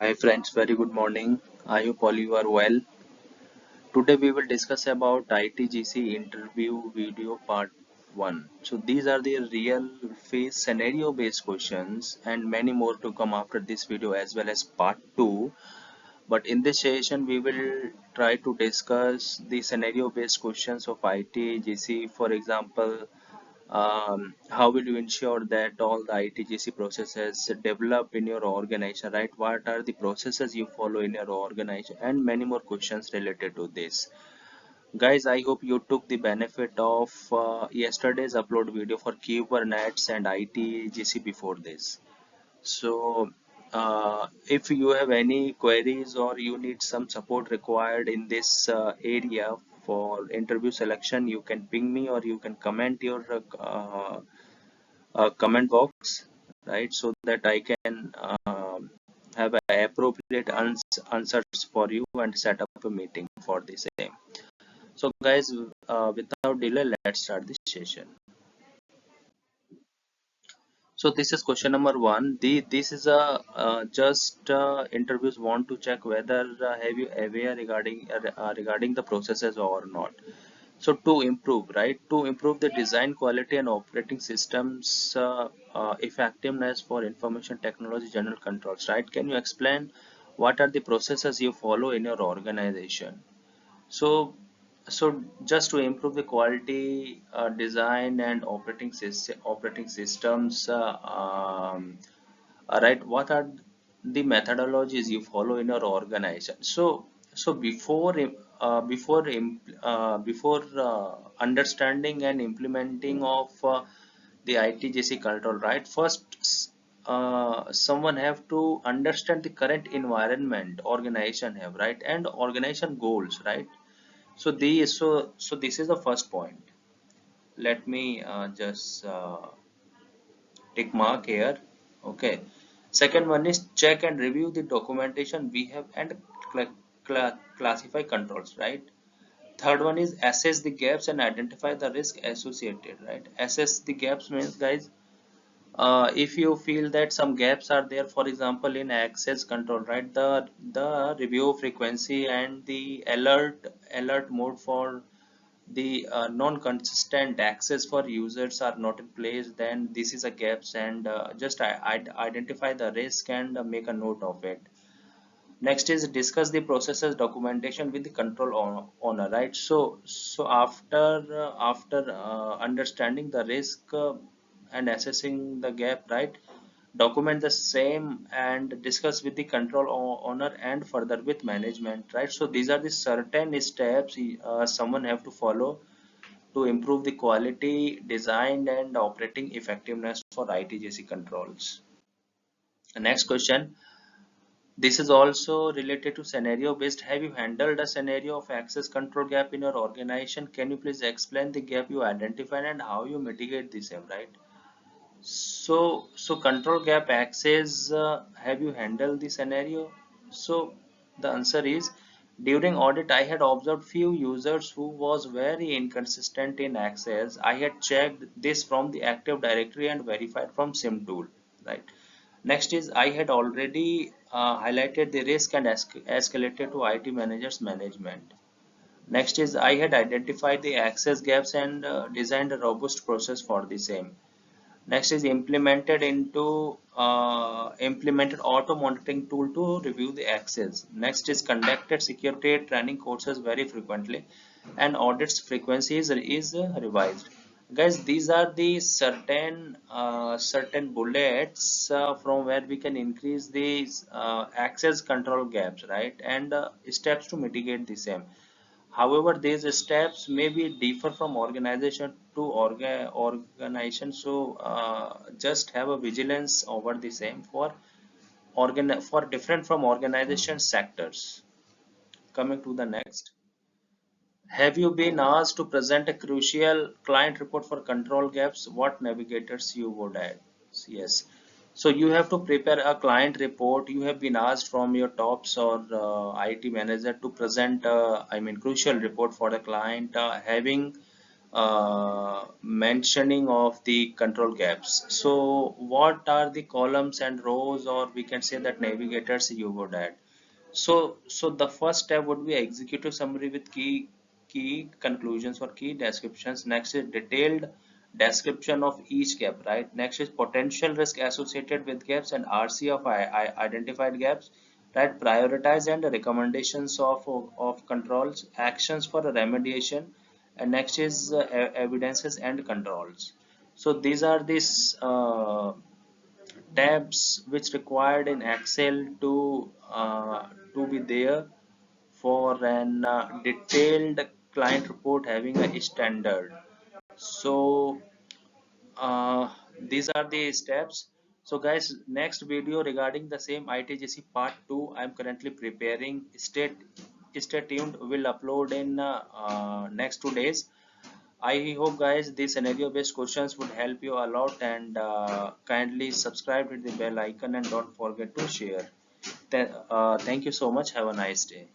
Hi friends, very good morning. I hope all you are well. Today we will discuss about ITGC interview video part 1. So these are the real face scenario based questions and many more to come after this video as well as part 2. But in this session we will try to discuss the scenario based questions of ITGC. For example, how will you ensure that all the ITGC processes develop in your organization, right? What are the processes you follow in your organization, and many more questions related to this. Guys, I hope you took the benefit of yesterday's upload video for Kubernetes and ITGC before this. So, if you have any queries or you need some support required in this area for interview selection, you can ping me or you can comment your comment box, right? So that I can have appropriate answers for you and set up a meeting for the same. So, guys, without delay, let's start this session. So this is question number one. This is a just interviews want to check whether have you aware regarding the processes or not. So to improve, right? To improve the design quality and operating systems effectiveness for information technology general controls, right? Can you explain what are the processes you follow in your organization? So, so just to improve the quality, design and operating systems, right? What are the methodologies you follow in your organization? So before understanding and implementing of the ITGC control, right? First, someone have to understand the current environment organization have, right? And organization goals, right? So this is the first point. Let me just tick mark here. Okay. Second one is check and review the documentation we have and classify controls, right? Third one is assess the gaps and identify the risk associated, right? Assess the gaps means, guys, if you feel that some gaps are there, for example in access control, right, the review frequency and the alert mode for the non-consistent access for users are not in place, then this is a gaps, and just identify the risk and make a note of it. Next is discuss the processes documentation with the control owner, right? So after understanding the risk and assessing the gap, right, document the same and discuss with the control owner and further with management, right? So these are the certain steps someone have to follow to improve the quality, design and operating effectiveness for ITGC controls. The next question, this is also related to scenario based. Have you handled a scenario of access control gap in your organization? Can you please explain the gap you identified and how you mitigate the same, right? So control gap access, have you handled the scenario? So the answer is, during audit I had observed few users who was very inconsistent in access. I had checked this from the Active Directory and verified from SIM tool, right? Next is I had already highlighted the risk and escalated to IT managers management. Next is I had identified the access gaps and designed a robust process for the same. Next is implemented auto monitoring tool to review the access. Next is conducted security training courses very frequently, and audits frequency is revised. Guys, these are the certain bullets from where we can increase these access control gaps, right? And steps to mitigate the same. However, these steps may be differ from organization to organization, so just have a vigilance over the same for different from organization sectors. Coming to the next, have you been asked to present a crucial client report for control gaps? What navigators you would add? Yes. So you have to prepare a client report. You have been asked from your tops or IT manager to present, I mean, crucial report for the client, having mentioning of the control gaps. So what are the columns and rows, or we can say that navigators you would add? So the first step would be executive summary with key conclusions or key descriptions. Next is detailed description of each gap, right? Next is potential risk associated with gaps and RC of identified gaps, right? Prioritize and recommendations of controls, actions for remediation, and next is evidences and controls. So these are these tabs which required in Excel to be there for an detailed client report having a standard. So these are the steps. So guys, next video regarding the same ITGC part 2 I am currently preparing. Stay tuned. Will upload in next 2 days. I hope guys these scenario based questions would help you a lot, and kindly subscribe, hit the bell icon, and don't forget to share. Thank you so much. Have a nice day.